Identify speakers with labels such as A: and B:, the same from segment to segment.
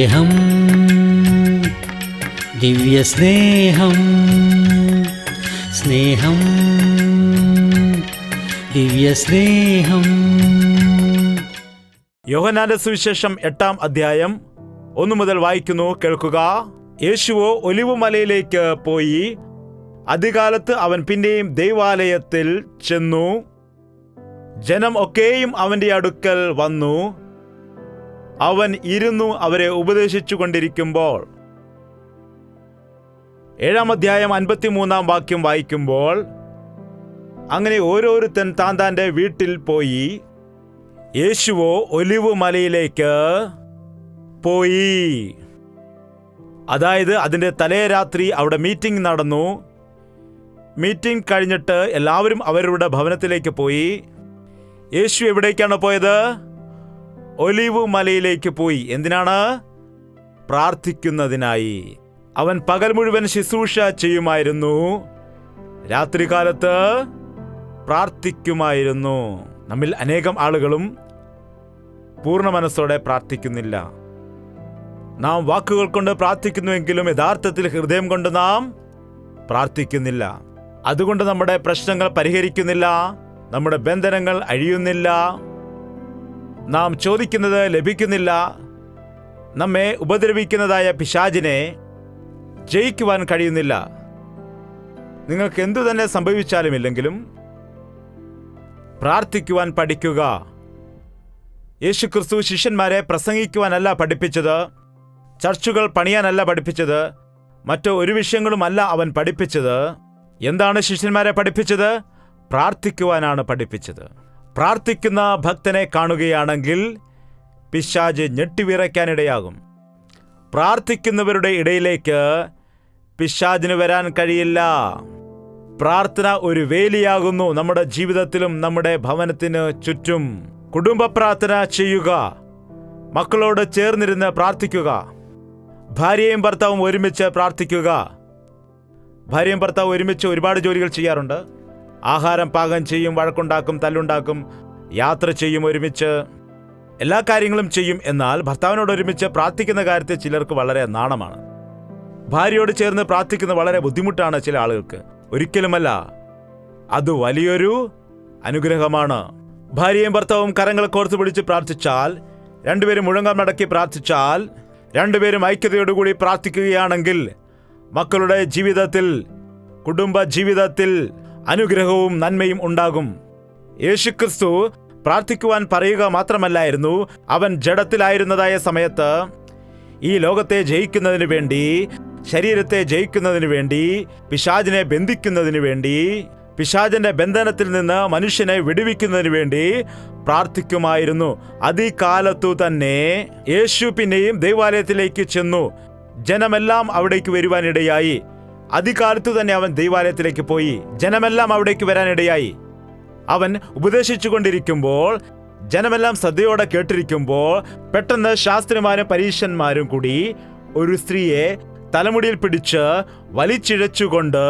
A: സ്നേഹം, ദിവ്യസ്നേഹം, സ്നേഹം, ദിവ്യസ്നേഹം.
B: യോഹന്നാന്റെ സുവിശേഷം 8-ാം അധ്യായം 1 മുതൽ വായിക്കുന്നു, കേൾക്കുക. യേശുവോ ഒലിവുമലയിലേക്ക് പോയി. അതികാലത്ത് അവൻ പിന്നെയും ദൈവാലയത്തിൽ ചെന്നു. ജനം ഒക്കെയും അവന്റെ അടുക്കൽ വന്നു. അവൻ ഇരുന്നു അവരെ ഉപദേശിച്ചു കൊണ്ടിരിക്കുമ്പോൾ. 7-ാം അധ്യായം 53-ാം വാക്യം വായിക്കുമ്പോൾ, അങ്ങനെ ഓരോരുത്തൻ താന്താന്റെ വീട്ടിൽ പോയി. യേശുവോ ഒലിവുമലയിലേക്ക് പോയി. അതായത് അതിൻ്റെ തലേ രാത്രി അവിടെ മീറ്റിംഗ് നടന്നു. മീറ്റിംഗ് കഴിഞ്ഞിട്ട് എല്ലാവരും അവരുടെ ഭവനത്തിലേക്ക് പോയി. യേശു എവിടേക്കാണ് പോയത്? ഒലിവുമലയിലേക്ക് പോയി. എന്തിനാണ്? പ്രാർത്ഥിക്കുന്നതിനായി. അവൻ പകൽ മുഴുവൻ ശുശ്രൂഷ ചെയ്യുമായിരുന്നു, രാത്രികാലത്ത് പ്രാർത്ഥിക്കുമായിരുന്നു. നമ്മിൽ അനേകം ആളുകളും പൂർണ്ണ മനസ്സോടെ പ്രാർത്ഥിക്കുന്നില്ല. നാം വാക്കുകൾ കൊണ്ട് പ്രാർത്ഥിക്കുന്നുവെങ്കിലും യഥാർത്ഥത്തിൽ ഹൃദയം കൊണ്ട് നാം പ്രാർത്ഥിക്കുന്നില്ല. അതുകൊണ്ട് നമ്മുടെ പ്രശ്നങ്ങൾ പരിഹരിക്കുന്നില്ല, നമ്മുടെ ബന്ധനങ്ങൾ അഴിയുന്നില്ല, നാം ചോദിക്കുന്നത് ലഭിക്കുന്നില്ല. നമ്മെ ഉപദ്രവിക്കുന്നതായ പിശാചിനെ ജയിക്കുവാൻ കഴിയുന്നില്ല. നിങ്ങൾക്ക് എന്തു തന്നെ സംഭവിച്ചാലുമില്ലെങ്കിലും പ്രാർത്ഥിക്കുവാൻ പഠിക്കുക. യേശുക്രിസ്തു ശിഷ്യന്മാരെ പ്രസംഗിക്കുവാനല്ല പഠിപ്പിച്ചത്, ചർച്ചുകൾ പണിയാനല്ല പഠിപ്പിച്ചത്, മറ്റു ഒരു വിഷയങ്ങളുമല്ല അവൻ പഠിപ്പിച്ചത്. എന്താണ് ശിഷ്യന്മാരെ പഠിപ്പിച്ചത്? പ്രാർത്ഥിക്കുവാനാണ് പഠിപ്പിച്ചത്. പ്രാർത്ഥിക്കുന്ന ഭക്തനെ കാണുകയാണെങ്കിൽ പിശാച് ഞെട്ടിവിറയ്ക്കാനിടയാകും. പ്രാർത്ഥിക്കുന്നവരുടെ ഇടയിലേക്ക് പിശാചിന് വരാൻ കഴിയില്ല. പ്രാർത്ഥന ഒരു വേലിയാകുന്നു നമ്മുടെ ജീവിതത്തിലും നമ്മുടെ ഭവനത്തിന് ചുറ്റും. കുടുംബ പ്രാർത്ഥന ചെയ്യുക, മക്കളോട് ചേർന്നിരുന്ന് പ്രാർത്ഥിക്കുക, ഭാര്യയും ഭർത്താവും ഒരുമിച്ച് പ്രാർത്ഥിക്കുക. ഭാര്യയും ഭർത്താവും ഒരുമിച്ച് ഒരുപാട് ജോലികൾ ചെയ്യാറുണ്ട്. ആഹാരം പാകം ചെയ്യും, വഴക്കുണ്ടാക്കും, തല്ലുണ്ടാക്കും, യാത്ര ചെയ്യും, ഒരുമിച്ച് എല്ലാ കാര്യങ്ങളും ചെയ്യും. എന്നാൽ ഭർത്താവിനോട് ഒരുമിച്ച് പ്രാർത്ഥിക്കുന്ന കാര്യത്തിൽ ചിലർക്ക് വളരെ നാണമാണ്. ഭാര്യയോട് ചേർന്ന് പ്രാർത്ഥിക്കുന്നത് വളരെ ബുദ്ധിമുട്ടാണ് ചില ആളുകൾക്ക്. ഒരിക്കലുമല്ല, അത് വലിയൊരു അനുഗ്രഹമാണ്. ഭാര്യയും ഭർത്താവും കരങ്ങൾ കോർത്ത് പിടിച്ച് പ്രാർത്ഥിച്ചാൽ, രണ്ടുപേരും മുഴങ്കാൽ മടക്കി പ്രാർത്ഥിച്ചാൽ, രണ്ടുപേരും ഐക്യതയോടുകൂടി പ്രാർത്ഥിക്കുകയാണെങ്കിൽ മക്കളുടെ ജീവിതത്തിൽ, കുടുംബ ജീവിതത്തിൽ അനുഗ്രഹവും നന്മയും ഉണ്ടാകും. യേശുക്രിസ്തു പ്രാർത്ഥിക്കുവാൻ പറയുക മാത്രമല്ലായിരുന്നു, അവൻ ജഡത്തിലായിരുന്നതായ സമയത്ത് ഈ ലോകത്തെ ജയിക്കുന്നതിന് വേണ്ടി, ശരീരത്തെ ജയിക്കുന്നതിന് വേണ്ടി, പിശാചിനെ ബന്ധിക്കുന്നതിന് വേണ്ടി, പിശാചിന്റെ ബന്ധനത്തിൽ നിന്ന് മനുഷ്യനെ വിടുവിക്കുന്നതിന് വേണ്ടി പ്രാർത്ഥിക്കുമായിരുന്നു. അതികാലത്തു തന്നെ യേശു പിന്നെയും ദൈവാലയത്തിലേക്ക് ചെന്നു. ജനമെല്ലാം അവിടേക്ക് വരുവാനിടയായി. അതികാലത്തു തന്നെ അവൻ ദൈവാലയത്തിലേക്ക് പോയി. ജനമെല്ലാം അവിടേക്ക് വരാനിടയായി. അവൻ ഉപദേശിച്ചു കൊണ്ടിരിക്കുമ്പോൾ, ജനമെല്ലാം ശ്രദ്ധയോടെ കേട്ടിരിക്കുമ്പോൾ, പെട്ടെന്ന് ശാസ്ത്രിമാരും പരീശന്മാരും കൂടി ഒരു സ്ത്രീയെ തലമുടിയിൽ പിടിച്ച് വലിച്ചിഴച്ചുകൊണ്ട്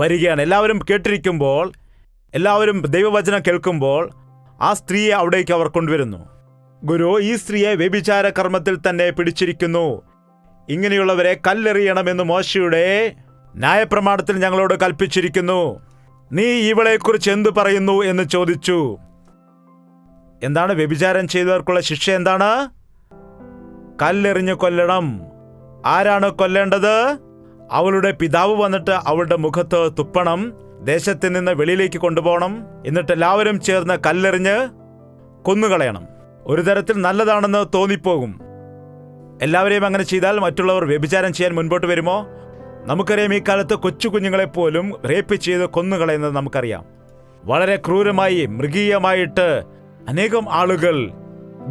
B: വരികയാണ്. എല്ലാവരും കേട്ടിരിക്കുമ്പോൾ, എല്ലാവരും ദൈവവചനം കേൾക്കുമ്പോൾ ആ സ്ത്രീയെ അവിടേക്ക് അവർ കൊണ്ടുവരുന്നു. ഗുരു, ഈ സ്ത്രീയെ വ്യഭിചാര കർമ്മത്തിൽ തന്നെ പിടിച്ചിരിക്കുന്നു. ഇങ്ങനെയുള്ളവരെ കല്ലെറിയണമെന്ന് മോശയുടെ ന്യായപ്രമാണത്തിൽ ഞങ്ങളോട് കൽപ്പിച്ചിരിക്കുന്നു. നീ ഇവളെക്കുറിച്ച് എന്തു പറയുന്നു എന്ന് ചോദിച്ചു. എന്താണ് വ്യഭിചാരം ചെയ്തവർക്കുള്ള ശിക്ഷ? എന്താണ്? കല്ലെറിഞ്ഞ് കൊല്ലണം. ആരാണ് കൊല്ലേണ്ടത്? അവളുടെ പിതാവ് വന്നിട്ട് അവളുടെ മുഖത്ത് തുപ്പണം, ദേശത്ത് നിന്ന് വെളിയിലേക്ക് കൊണ്ടുപോകണം, എന്നിട്ട് എല്ലാവരും ചേർന്ന് കല്ലെറിഞ്ഞ് കൊന്നുകളയണം. ഒരു തരത്തിൽ നല്ലതാണെന്ന് തോന്നിപ്പോകും. എല്ലാവരെയും അങ്ങനെ ചെയ്താൽ മറ്റുള്ളവർ വ്യഭിചാരം ചെയ്യാൻ മുൻപോട്ട് വരുമോ? നമുക്കറിയാം, ഈ കാലത്ത് കൊച്ചു കുഞ്ഞുങ്ങളെപ്പോലും റേപ്പ് ചെയ്ത് കൊന്നുകളയുന്നത് നമുക്കറിയാം. വളരെ ക്രൂരമായി, മൃഗീയമായിട്ട് അനേകം ആളുകൾ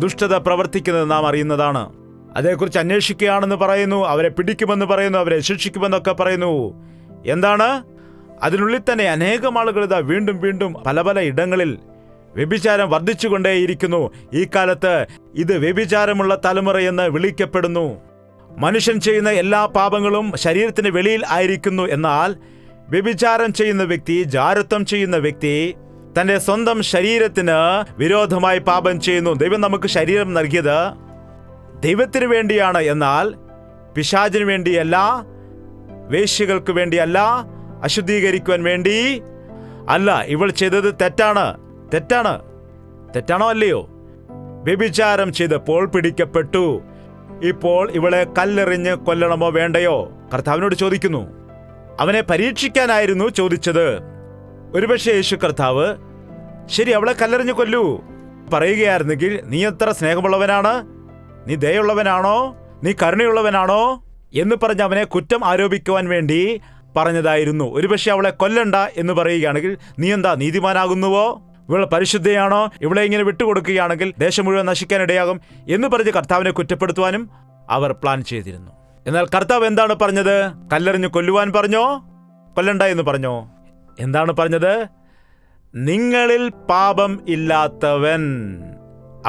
B: ദുഷ്ടത പ്രവർത്തിക്കുന്നത് നാം അറിയുന്നതാണ്. അതേക്കുറിച്ച് അന്വേഷിക്കുകയാണെന്ന് പറയുന്നു, അവരെ പിടിക്കുമെന്ന് പറയുന്നു, അവരെ ശിക്ഷിക്കുമെന്നൊക്കെ പറയുന്നു. എന്താണ്? അതിനുള്ളിൽ തന്നെ അനേകം ആളുകൾ ഇതാ വീണ്ടും വീണ്ടും പല പല ഇടങ്ങളിൽ വ്യഭിചാരം വർദ്ധിച്ചുകൊണ്ടേയിരിക്കുന്നു. ഈ കാലത്ത് ഇത് വ്യഭിചാരമുള്ള തലമുറയെന്ന് വിളിക്കപ്പെടുന്നു. മനുഷ്യൻ ചെയ്യുന്ന എല്ലാ പാപങ്ങളും ശരീരത്തിന് വെളിയിൽ ആയിരിക്കുന്നു. എന്നാൽ വ്യഭിചാരം ചെയ്യുന്ന വ്യക്തി, ജാരത്വം ചെയ്യുന്ന വ്യക്തി തന്റെ സ്വന്തം ശരീരത്തിന് വിരോധമായി പാപം ചെയ്യുന്നു. ദൈവം നമുക്ക് ശരീരം നൽകിയത് ദൈവത്തിന് വേണ്ടിയാണ്, എന്നാൽ പിശാചിന് വേണ്ടിയല്ല, വേശ്യകൾക്ക് വേണ്ടിയല്ല, അശുദ്ധീകരിക്കുവാൻ വേണ്ടി അല്ല. ഇവൾ ചെയ്തത് തെറ്റാണ്. തെറ്റാണോ അല്ലയോ? വ്യഭിചാരം ചെയ്തപ്പോൾ പിടിക്കപ്പെട്ടു. ഇപ്പോൾ ഇവളെ കല്ലെറിഞ്ഞ് കൊല്ലണമോ വേണ്ടയോ? കർത്താവിനോട് ചോദിക്കുന്നു. അവനെ പരീക്ഷിക്കാനായിരുന്നു ചോദിച്ചത്. ഒരുപക്ഷെ യേശു കർത്താവ് ശരി, അവളെ കല്ലെറിഞ്ഞ് കൊല്ലൂ പറയുകയായിരുന്നെങ്കിൽ, നീ എത്ര സ്നേഹമുള്ളവനാണ്, നീ ദയുള്ളവനാണോ, നീ കരുണയുള്ളവനാണോ എന്ന് പറഞ്ഞ് അവനെ കുറ്റം ആരോപിക്കുവാൻ വേണ്ടി പറഞ്ഞതായിരുന്നു. ഒരുപക്ഷെ അവളെ കൊല്ലണ്ട എന്ന് പറയുകയാണെങ്കിൽ, നീ എന്താ നീതിമാനാകുന്നുവോ, ഇവൾ പരിശുദ്ധയാണോ, ഇവളെ ഇങ്ങനെ വിട്ടുകൊടുക്കുകയാണെങ്കിൽ ദേശം മുഴുവൻ നശിക്കാനിടയാകും എന്ന് പറഞ്ഞ് കർത്താവിനെ കുറ്റപ്പെടുത്തുവാനും അവർ പ്ലാൻ ചെയ്തിരുന്നു. എന്നാൽ കർത്താവ് എന്താണ് പറഞ്ഞത്? കല്ലെറിഞ്ഞ് കൊല്ലുവാൻ പറഞ്ഞോ, കൊല്ലണ്ട എന്ന് പറഞ്ഞോ? എന്താണ് പറഞ്ഞത്? നിങ്ങളിൽ പാപം ഇല്ലാത്തവൻ.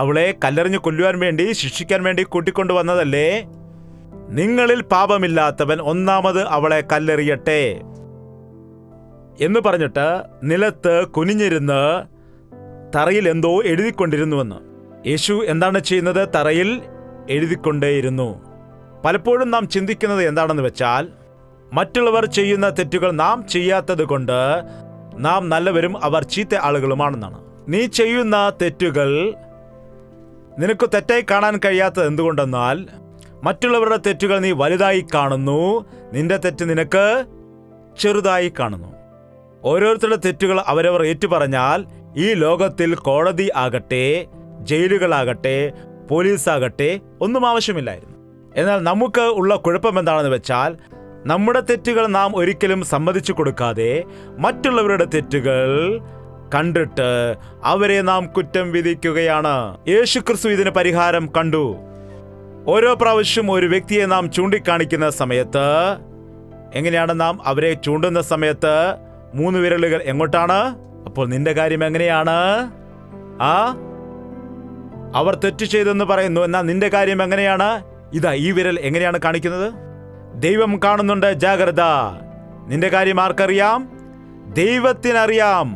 B: അവളെ കല്ലെറിഞ്ഞ് കൊല്ലുവാൻ വേണ്ടി, ശിക്ഷിക്കാൻ വേണ്ടി കൂട്ടിക്കൊണ്ടു വന്നതല്ലേ? നിങ്ങളിൽ പാപമില്ലാത്തവൻ ഒന്നാമത് അവളെ കല്ലെറിയട്ടെ എന്ന് പറഞ്ഞിട്ട് നിലത്ത് കുനിഞ്ഞിരുന്ന് തറയിൽ എന്തോ എഴുതിക്കൊണ്ടിരുന്നുവെന്ന്. യേശു എന്താണ് ചെയ്യുന്നത്? തറയിൽ എഴുതിക്കൊണ്ടേയിരുന്നു. പലപ്പോഴും നാം ചിന്തിക്കുന്നത് എന്താണെന്ന് വെച്ചാൽ, മറ്റുള്ളവർ ചെയ്യുന്ന തെറ്റുകൾ നാം ചെയ്യാത്തത് കൊണ്ട് നാം നല്ലവരും അവർ ചീത്ത ആളുകളുമാണെന്നാണ്. നീ ചെയ്യുന്ന തെറ്റുകൾ നിനക്ക് തെറ്റായി കാണാൻ കഴിയാത്തത് എന്തുകൊണ്ടെന്നാൽ, മറ്റുള്ളവരുടെ തെറ്റുകൾ നീ വലുതായി കാണുന്നു, നിന്റെ തെറ്റ് നിനക്ക് ചെറുതായി കാണുന്നു. ഓരോരുത്തരുടെ തെറ്റുകൾ അവരവർ ഏറ്റുപറഞ്ഞാൽ ഈ ലോകത്തിൽ കോടതി ആകട്ടെ, ജയിലുകളാകട്ടെ, പോലീസാകട്ടെ ഒന്നും ആവശ്യമില്ലായിരുന്നു. എന്നാൽ നമുക്ക് ഉള്ള കുഴപ്പം എന്താണെന്ന് വെച്ചാൽ, നമ്മുടെ തെറ്റുകൾ നാം ഒരിക്കലും സമ്മതിച്ചു കൊടുക്കാതെ മറ്റുള്ളവരുടെ തെറ്റുകൾ കണ്ടിട്ട് അവരെ നാം കുറ്റം വിധിക്കുകയാണ്. യേശുക്രിസ്തു ഇതിന് പരിഹാരം കണ്ടു. ഓരോ പ്രാവശ്യം ഒരു വ്യക്തിയെ നാം ചൂണ്ടിക്കാണിക്കുന്ന സമയത്ത് എങ്ങനെയാണ് നാം അവരെ ചൂണ്ടുന്ന സമയത്ത് 3 വിരലുകൾ എങ്ങോട്ടാണ്? അപ്പോൾ നിന്റെ കാര്യം എങ്ങനെയാണ്? അവർ തെറ്റ് ചെയ്തെന്ന് പറയുന്നു, എന്നാൽ നിന്റെ കാര്യം എങ്ങനെയാണ്? ഇതാ ഈ വിരൽ എങ്ങനെയാണ് കാണിക്കുന്നത്? ദൈവം കാണുന്നുണ്ട്, ജാഗ്രത. നിന്റെ കാര്യം ആർക്കറിയാം? ദൈവത്തിനറിയാം.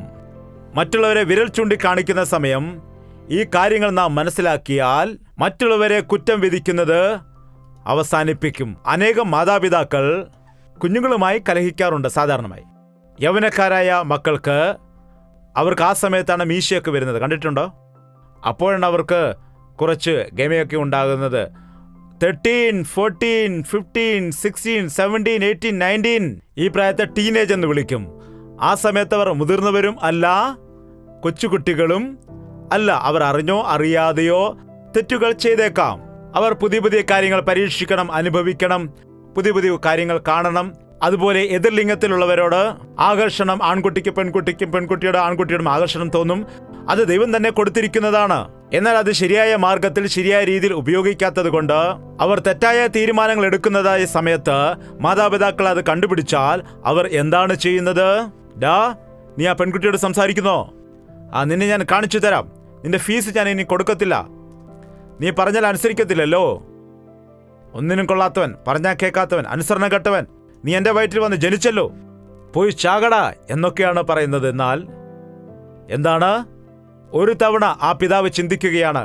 B: മറ്റുള്ളവരെ വിരൽ ചൂണ്ടിക്കാണിക്കുന്ന സമയം ഈ കാര്യങ്ങൾ നാം മനസ്സിലാക്കിയാൽ മറ്റുള്ളവരെ കുറ്റം വിധിക്കുന്നത് അവസാനിപ്പിക്കും. അനേകം മാതാപിതാക്കൾ കുഞ്ഞുങ്ങളുമായി കലഹിക്കാറുണ്ട്. സാധാരണമായി യൗവനക്കാരായ മക്കൾക്ക് അവർക്ക് ആ സമയത്താണ് മീശയൊക്കെ വരുന്നത്, കണ്ടിട്ടുണ്ടോ? അപ്പോഴാണ് അവർക്ക് കുറച്ച് ഗമയൊക്കെ ഉണ്ടാകുന്നത്. 13, 14, 15, 16, 17, 18, 19 ഈ പ്രായത്തെ ടീനേജ് എന്ന് വിളിക്കും. ആ സമയത്ത് അവർ മുതിർന്നവരും അല്ല, കൊച്ചുകുട്ടികളും അല്ല. അവർ അറിഞ്ഞോ അറിയാതെയോ തെറ്റുകൾ ചെയ്തേക്കാം. അവർ പുതിയ പുതിയ കാര്യങ്ങൾ പരീക്ഷിക്കണം, അനുഭവിക്കണം, പുതിയ പുതിയ കാര്യങ്ങൾ കാണണം. അതുപോലെ എതിർലിംഗത്തിലുള്ളവരോട് ആകർഷണം, ആൺകുട്ടിക്ക് പെൺകുട്ടിക്കും പെൺകുട്ടിയുടെ ആൺകുട്ടിയോടും ആകർഷണം തോന്നും. അത് ദൈവം തന്നെ കൊടുത്തിരിക്കുന്നതാണ്. എന്നാൽ അത് ശരിയായ മാർഗത്തിൽ ശരിയായ രീതിയിൽ ഉപയോഗിക്കാത്തത് കൊണ്ട് അവർ തെറ്റായ തീരുമാനങ്ങൾ എടുക്കുന്നതായ സമയത്ത് മാതാപിതാക്കൾ അത് കണ്ടുപിടിച്ചാൽ അവർ എന്താണ് ചെയ്യുന്നത്? നീ ആ പെൺകുട്ടിയോട് സംസാരിക്കുന്നോ? നിന്നെ ഞാൻ കാണിച്ചു തരാം, നിന്റെ ഫീസ് ഞാൻ ഇനി കൊടുക്കത്തില്ല, നീ പറഞ്ഞാൽ അനുസരിക്കത്തില്ലല്ലോ, ഒന്നിനും കൊള്ളാത്തവൻ, പറഞ്ഞാൽ കേൾക്കാത്തവൻ, അനുസരണ കെട്ടവൻ, നീ എൻ്റെ വയറ്റിൽ വന്ന് ജനിച്ചല്ലോ, പോയി ചാകടാ എന്നൊക്കെയാണ് പറയുന്നത്. എന്നാൽ എന്താണ്? ഒരു തവണ ആ പിതാവ് ചിന്തിക്കുകയാണ്,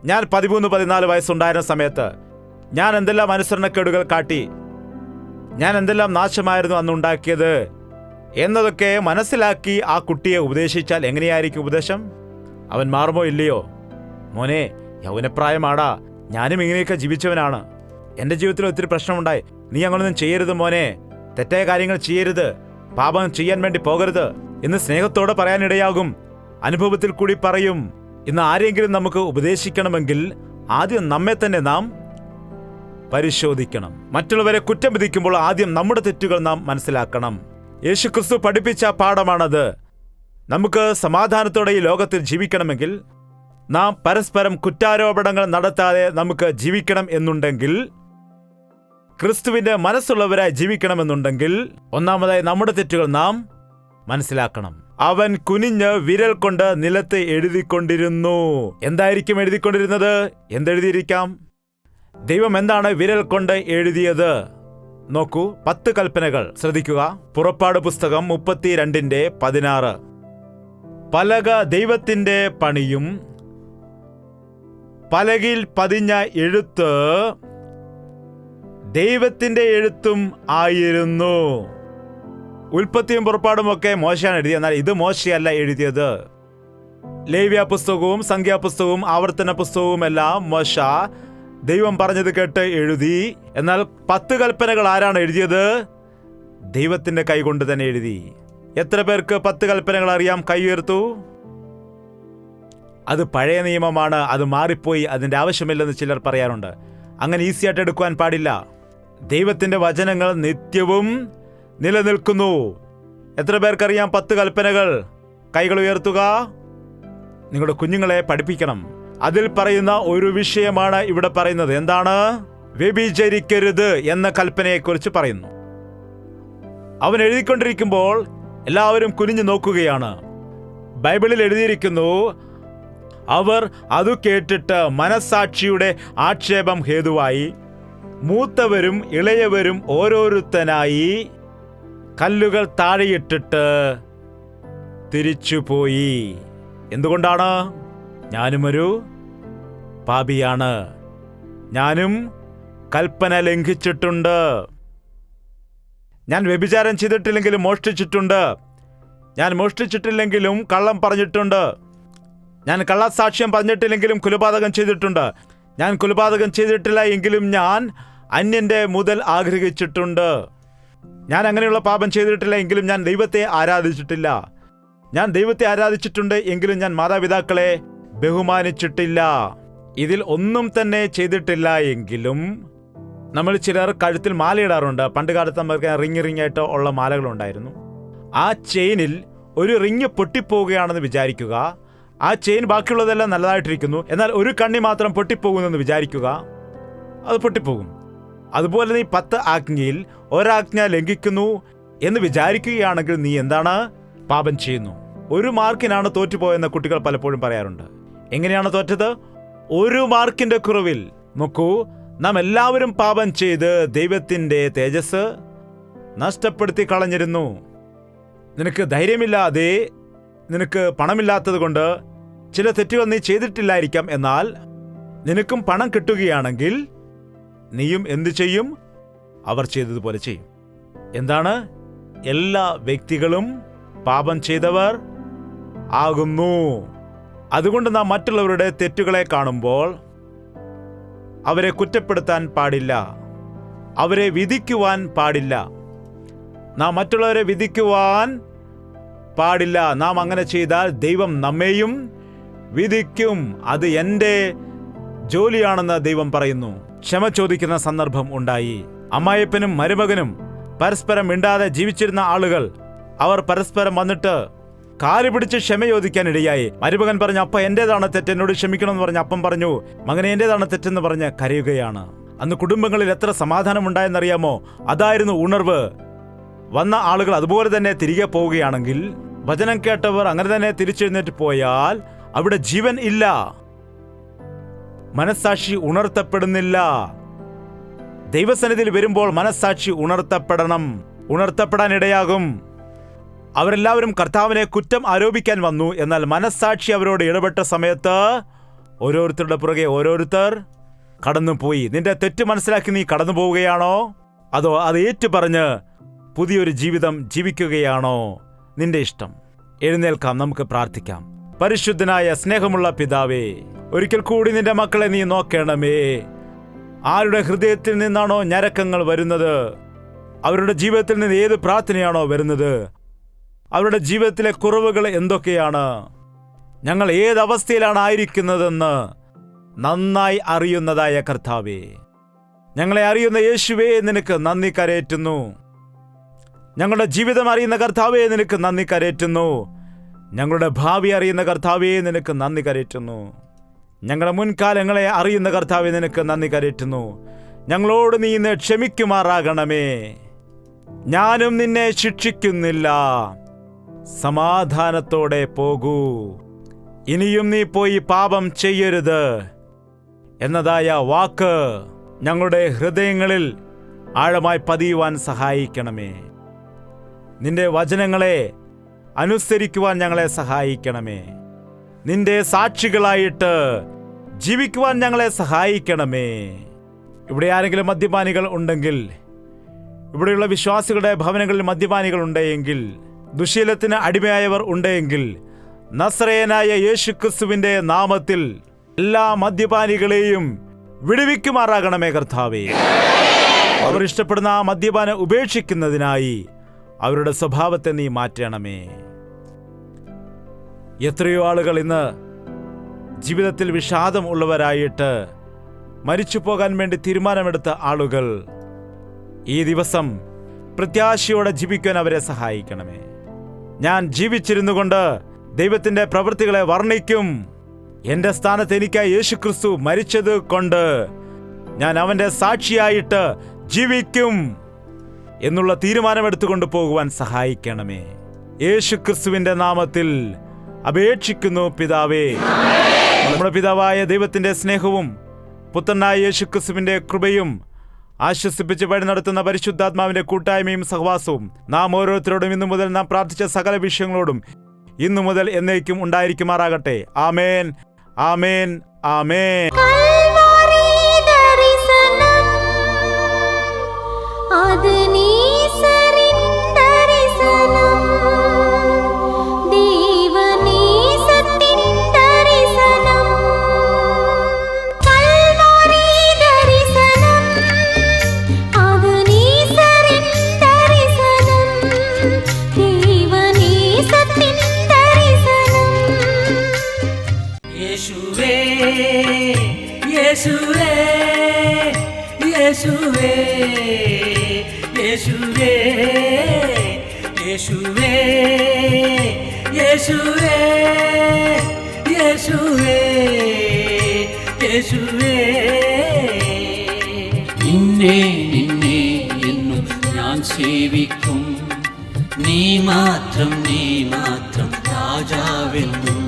B: ഞാൻ 13-14 വയസ്സുണ്ടായിരുന്ന സമയത്ത് ഞാൻ എന്തെല്ലാം അനുസരണക്കേടുകൾ കാട്ടി, ഞാൻ എന്തെല്ലാം നാശമായിരുന്നു അന്നുണ്ടാക്കിയത് എന്നതൊക്കെ മനസ്സിലാക്കി ആ കുട്ടിയെ ഉപദേശിച്ചാൽ എങ്ങനെയായിരിക്കും ഉപദേശം? അവൻ മാറുമോ ഇല്ലയോ? മോനെ, യൗവനപ്രായമാടാ, ഞാനും ഇങ്ങനെയൊക്കെ ജീവിച്ചവനാണ്, എൻ്റെ ജീവിതത്തിൽ ഒത്തിരി പ്രശ്നമുണ്ടായി, നീ അങ്ങനൊന്നും ചെയ്യരുത് മോനെ, തെറ്റായ കാര്യങ്ങൾ ചെയ്യരുത്, പാപം ചെയ്യാൻ വേണ്ടി പോകരുത് എന്ന് സ്നേഹത്തോടെ പറയാനിടയാകും. അനുഭവത്തിൽ കൂടി പറയും. ഇന്ന് ആരെങ്കിലും നമുക്ക് ഉപദേശിക്കണമെങ്കിൽ ആദ്യം നമ്മെ തന്നെ നാം പരിശോധിക്കണം. മറ്റുള്ളവരെ കുറ്റം വിധിക്കുമ്പോൾ ആദ്യം നമ്മുടെ തെറ്റുകൾ നാം മനസ്സിലാക്കണം. യേശുക്രിസ്തു പഠിപ്പിച്ച പാഠമാണത്. നമുക്ക് സമാധാനത്തോടെ ഈ ലോകത്തിൽ ജീവിക്കണമെങ്കിൽ, നാം പരസ്പരം കുറ്റാരോപണങ്ങൾ നടത്താതെ നമുക്ക് ജീവിക്കണം എന്നുണ്ടെങ്കിൽ, ക്രിസ്തുവിന്റെ മനസ്സുള്ളവരായി ജീവിക്കണമെന്നുണ്ടെങ്കിൽ, ഒന്നാമതായി നമ്മുടെ തെറ്റുകൾ നാം മനസ്സിലാക്കണം. അവൻ കുനിഞ്ഞ് വിരൽ കൊണ്ട് നിലത്ത് എഴുതിക്കൊണ്ടിരുന്നു. എന്തായിരിക്കും എഴുതിക്കൊണ്ടിരുന്നത്? എന്തെഴുതിയിരിക്കാം? ദൈവം എന്താണ് വിരൽ കൊണ്ട് എഴുതിയത്? നോക്കൂ, 10 കൽപ്പനകൾ ശ്രദ്ധിക്കുക. പുറപ്പാട് പുസ്തകം 32:16. പലക ദൈവത്തിന്റെ പണിയും പലകയിൽ പതിഞ്ഞ എഴുത്ത് ദൈവത്തിന്റെ എഴുത്തും ആയിരുന്നു. ഉൽപ്പത്തിയും പുറപ്പാടുമൊക്കെ മോശയാണ് എഴുതിയത്, എന്നാൽ ഇത് മോശയല്ല എഴുതിയത്. ലേവ്യ പുസ്തകവും സംഖ്യാപുസ്തകവും ആവർത്തന പുസ്തകവും എല്ലാം മോശ ദൈവം പറഞ്ഞത് കേട്ട് എഴുതി. എന്നാൽ 10 കൽപ്പനകൾ ആരാണ് എഴുതിയത്? ദൈവത്തിന്റെ കൈകൊണ്ട് തന്നെ എഴുതി. എത്ര പേർക്ക് 10 കൽപ്പനകൾ അറിയാം? കൈ ഉയർത്തു. അത് പഴയ നിയമമാണ്, അത് മാറിപ്പോയി, അതിൻ്റെ ആവശ്യമില്ലെന്ന് ചിലർ പറയാറുണ്ട്. അങ്ങനെ ഈസിയായിട്ട് എടുക്കുവാൻ പാടില്ല. ദൈവത്തിന്റെ വചനങ്ങൾ നിത്യവും നിലനിൽക്കുന്നു. എത്ര പേർക്കറിയാം 10 കൽപ്പനകൾ? കൈകൾ ഉയർത്തുക. നിങ്ങളുടെ കുഞ്ഞുങ്ങളെ പഠിപ്പിക്കണം. അതിൽ പറയുന്ന ഒരു വിഷയമാണ് ഇവിടെ പറയുന്നത്. എന്താണ്? വ്യഭിചരിക്കരുത് എന്ന കൽപ്പനയെക്കുറിച്ച് പറയുന്നു. അവൻ എഴുതിക്കൊണ്ടിരിക്കുമ്പോൾ എല്ലാവരും കുനിഞ്ഞു നോക്കുകയാണ്. ബൈബിളിൽ എഴുതിയിരിക്കുന്നു, അവർ അതു കേട്ടിട്ട് മനസ്സാക്ഷിയുടെ ആക്ഷേപം ഹേതുവായി മൂത്തവരും ഇളയവരും ഓരോരുത്തനായി കല്ലുകൾ താഴെയിട്ടിട്ട് തിരിച്ചുപോയി. എന്തുകൊണ്ടാണ്? ഞാനുമൊരു പാപിയാണ്, ഞാനും കൽപ്പന ലംഘിച്ചിട്ടുണ്ട്, ഞാൻ വ്യഭിചാരം ചെയ്തിട്ടില്ലെങ്കിലും മോഷ്ടിച്ചിട്ടുണ്ട്, ഞാൻ മോഷ്ടിച്ചിട്ടില്ലെങ്കിലും കള്ളം പറഞ്ഞിട്ടുണ്ട്, ഞാൻ കള്ളസാക്ഷ്യം പറഞ്ഞിട്ടില്ലെങ്കിലും കൊലപാതകം ചെയ്തിട്ടുണ്ട്, ഞാൻ കൊലപാതകം ചെയ്തിട്ടില്ല എങ്കിലും ഞാൻ അന്യന്റെ മുതൽ ആഗ്രഹിച്ചിട്ടുണ്ട്, ഞാൻ അങ്ങനെയുള്ള പാപം ചെയ്തിട്ടില്ല എങ്കിലും ഞാൻ ദൈവത്തെ ആരാധിച്ചിട്ടില്ല, ഞാൻ ദൈവത്തെ ആരാധിച്ചിട്ടുണ്ട് എങ്കിലും ഞാൻ മാതാപിതാക്കളെ ബഹുമാനിച്ചിട്ടില്ല. ഇതിൽ ഒന്നും തന്നെ ചെയ്തിട്ടില്ല എങ്കിലും നമ്മൾ ചിലർ കഴുത്തിൽ മാലയിടാറുണ്ട്. പണ്ട് കാലത്ത് നമുക്ക് റിങ് ആയിട്ട് ഉള്ള മാലകളുണ്ടായിരുന്നു. ആ ചെയിനിൽ ഒരു റിങ് പൊട്ടിപ്പോവുകയാണെന്ന് വിചാരിക്കുക. ആ ചെയിൻ ബാക്കിയുള്ളതെല്ലാം നല്ലതായിട്ടിരിക്കുന്നു, എന്നാൽ ഒരു കണ്ണി മാത്രം പൊട്ടിപ്പോകുന്നെന്ന് വിചാരിക്കുക, അത് പൊട്ടിപ്പോകും. അതുപോലെ നീ 10 ആജ്ഞയിൽ ഒരാജ്ഞ ലംഘിക്കുന്നു എന്ന് വിചാരിക്കുകയാണെങ്കിൽ നീ എന്താണ്? പാപം ചെയ്യുന്നു. 1 മാർക്കിനാണ് തോറ്റുപോയെന്ന് കുട്ടികൾ പലപ്പോഴും പറയാറുണ്ട്. എങ്ങനെയാണ് തോറ്റത്? 1 മാർക്കിന്റെ കുറവിൽ. നോക്കൂ, നാം എല്ലാവരും പാപം ചെയ്ത് ദൈവത്തിന്റെ തേജസ് നഷ്ടപ്പെടുത്തി കളഞ്ഞിരുന്നു. നിനക്ക് ധൈര്യമില്ലാതെ, നിനക്ക് പണമില്ലാത്തത് കൊണ്ട് ചില തെറ്റുകൾ നീ ചെയ്തിട്ടില്ലായിരിക്കാം. എന്നാൽ നിനക്കും പണം കിട്ടുകയാണെങ്കിൽ നീയും എന്തു ചെയ്യും? അവർ ചെയ്തതുപോലെ ചെയ്യും. എന്താണ്? എല്ലാ വ്യക്തികളും പാപം ചെയ്തവർ ആകുന്നു. അതുകൊണ്ട് നാം മറ്റുള്ളവരുടെ തെറ്റുകളെ കാണുമ്പോൾ അവരെ കുറ്റപ്പെടുത്താൻ പാടില്ല, അവരെ വിധിക്കുവാൻ പാടില്ല. നാം മറ്റുള്ളവരെ വിധിക്കുവാൻ പാടില്ല. നാം അങ്ങനെ ചെയ്താൽ ദൈവം നമ്മെയും വിധിക്കും. അത് എൻ്റെ ജോലിയാണെന്ന് ദൈവം പറയുന്നു. ക്ഷമ ചോദിക്കുന്ന സന്ദർഭം ഉണ്ടായി. അമ്മായപ്പനും മരുമകനും പരസ്പരം മിണ്ടാതെ ജീവിച്ചിരുന്ന ആളുകൾ, അവർ പരസ്പരം വന്നിട്ട് കാല് പിടിച്ച് ക്ഷമ ചോദിക്കാനിടയായി. മരുമകൻ പറഞ്ഞു, അപ്പ എന്റേതാണ് തെറ്റ്, എന്നോട് ക്ഷമിക്കണമെന്ന് പറഞ്ഞ് അപ്പം പറഞ്ഞു, മകനെ എന്റേതാണ് തെറ്റെന്ന് പറഞ്ഞ് കരയുകയാണ്. അന്ന് കുടുംബങ്ങളിൽ എത്ര സമാധാനം ഉണ്ടായെന്നറിയാമോ? അതായിരുന്നു ഉണർവ്. വന്ന ആളുകൾ അതുപോലെ തന്നെ തിരികെ പോവുകയാണെങ്കിൽ, വചനം കേട്ടവർ അങ്ങനെ തന്നെ തിരിച്ചെഴുന്നേറ്റ് പോയാൽ അവിടെ ജീവൻ ഇല്ല, മനസ്സാക്ഷി ഉണർത്തപ്പെടുന്നില്ല. ദൈവസന്നിധിയിൽ വരുമ്പോൾ മനസ്സാക്ഷി ഉണർത്തപ്പെടാനിടയാകും. അവരെല്ലാവരും കർത്താവിനെ കുറ്റം ആരോപിക്കാൻ വന്നു. എന്നാൽ മനസ്സാക്ഷി അവരോട് ഇടപെട്ട സമയത്ത് ഓരോരുത്തരുടെ പുറകെ ഓരോരുത്തർ കടന്നുപോയി. നിന്റെ തെറ്റ് മനസ്സിലാക്കി നീ കടന്നു പോവുകയാണോ? അതോ അത് ഏറ്റുപറഞ്ഞ് പുതിയൊരു ജീവിതം ജീവിക്കുകയാണോ നിന്റെ ഇഷ്ടം? എഴുന്നേൽക്കാം, നമുക്ക് പ്രാർത്ഥിക്കാം. പരിശുദ്ധനായ സ്നേഹമുള്ള പിതാവേ, ഒരിക്കൽ കൂടി നിന്റെ മക്കളെ നീ നോക്കണമേ. ആരുടെ ഹൃദയത്തിൽ നിന്നാണോ ഞരക്കങ്ങൾ വരുന്നത്, അവരുടെ ജീവിതത്തിൽ നിന്ന് ഏത് പ്രാർത്ഥനയാണോ വരുന്നത്, അവരുടെ ജീവിതത്തിലെ കുറവുകൾ എന്തൊക്കെയാണ്, ഞങ്ങൾ ഏതവസ്ഥയിലാണ് ആയിരിക്കുന്നതെന്ന് നന്നായി അറിയുന്നതായ കർത്താവേ, ഞങ്ങളെ അറിയുന്ന യേശുവേ, നിനക്ക് നന്ദി കരേറ്റുന്നു. ഞങ്ങളുടെ ജീവിതം അറിയുന്ന കർത്താവേ, നിനക്ക് നന്ദി കരേറ്റുന്നു. ഞങ്ങളുടെ ഭാവി അറിയുന്ന കർത്താവേ, നിനക്ക് നന്ദി കരേറ്റുന്നു. ഞങ്ങളുടെ മുൻകാലങ്ങളെ അറിയുന്ന കർത്താവേ, നിനക്ക് നന്ദി കരേറ്റുന്നു. ഞങ്ങളോട് നീ ഇന്ന് ക്ഷമിക്കുമാറാകണമേ. ഞാനും നിന്നെ ശിക്ഷിക്കുന്നില്ല, സമാധാനത്തോടെ പോകൂ. ഇനിയും നീ പോയി പാപം ചെയ്യരുത് എന്നതായ വാക്ക് ഞങ്ങളുടെ ഹൃദയങ്ങളിൽ ആഴമായി പതിയുവാൻ സഹായിക്കണമേ. നിന്റെ വചനങ്ങളെ അനുസരിക്കുവാൻ ഞങ്ങളെ സഹായിക്കണമേ. നിന്റെ സാക്ഷികളായിട്ട് ജീവിക്കുവാൻ ഞങ്ങളെ സഹായിക്കണമേ. ഇവിടെ ആരെങ്കിലും മദ്യപാനികൾ ഉണ്ടെങ്കിൽ, ഇവിടെയുള്ള വിശ്വാസികളുടെ ഭവനങ്ങളിൽ മദ്യപാനികൾ ഉണ്ടെങ്കിൽ, ദുശീലത്തിന് അടിമയായവർ ഉണ്ടെങ്കിൽ, നസറേയനായ യേശുക്രിസ്തുവിന്റെ നാമത്തിൽ എല്ലാ മദ്യപാനികളെയും വിടുവിക്കുമാറാകണമേ കർത്താവേ. അവർ ഇഷ്ടപ്പെടുന്ന ആ മദ്യപാനം ഉപേക്ഷിക്കുന്നതിനായി അവരുടെ സ്വഭാവത്തെ നീ മാറ്റണമേ. എത്രയോ ആളുകൾ ഇന്ന് ജീവിതത്തിൽ വിഷാദം ഉള്ളവരായിട്ട് മരിച്ചു പോകാൻ വേണ്ടി തീരുമാനമെടുത്ത ആളുകൾ ഈ ദിവസം പ്രത്യാശയോടെ ജീവിക്കാൻ അവരെ സഹായിക്കണമേ. ഞാൻ ജീവിച്ചിരുന്നു കൊണ്ട് ദൈവത്തിന്റെ പ്രവൃത്തികളെ വർണ്ണിക്കും. എന്റെ സ്ഥാനത്ത് എനിക്കായി യേശുക്രിസ്തു മരിച്ചത് കൊണ്ട് ഞാൻ അവന്റെ സാക്ഷിയായിട്ട് ജീവിക്കും എന്നുള്ള തീരുമാനമെടുത്തുകൊണ്ട് പോകുവാൻ സഹായിക്കണമേ. യേശുക്രിസ്തുവിന്റെ നാമത്തിൽ അപേക്ഷിക്കുന്നു പിതാവേ. നമ്മുടെ പിതാവായ ദൈവത്തിന്റെ സ്നേഹവും പുത്രനായ യേശുക്രിസ്തുവിന്റെ കൃപയും ആശ്വസിപ്പിച്ച് വഴി നടത്തുന്ന പരിശുദ്ധാത്മാവിന്റെ കൂട്ടായ്മയും സഹവാസവും നാം ഓരോരുത്തരോടും ഇന്നു മുതൽ നാം പ്രാർത്ഥിച്ച സകല വിഷയങ്ങളോടും ഇന്നു മുതൽ എന്നേക്കും ഉണ്ടായിരിക്കുമാറാകട്ടെ. ആമേൻ, ആമേൻ, ആമേൻ.
A: യേശുവേ, യേശുവേ, യേശുവേ, യേശുവേ, യേശുവേ, യേശുവേ, യേശുവേ. നിന്നെ നിന്നെ എന്നും ഞാൻ സേവിക്കും. നീ മാത്രം രാജാവെന്നും.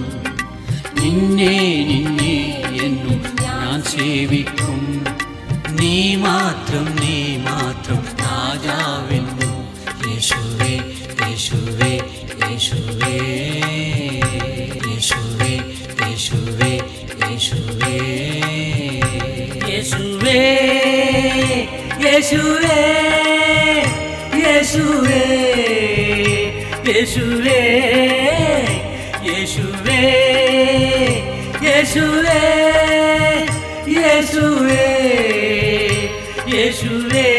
A: നിന്നെ നിന്നെ എന്നും ഞാൻ സേവിക്കും. നീ മാത്രം രാജാവെന്നും. യേശുവേ, യേശുവേ, യേശുവേ, യേശുവേ, യേശുവേ, യേശുവേ, യേശുവേ, യേശുവേ, യേശുവേ, യേശുവേ, യേശുവേ, യേശുവേ, യേശുവേ, യേശുവേ.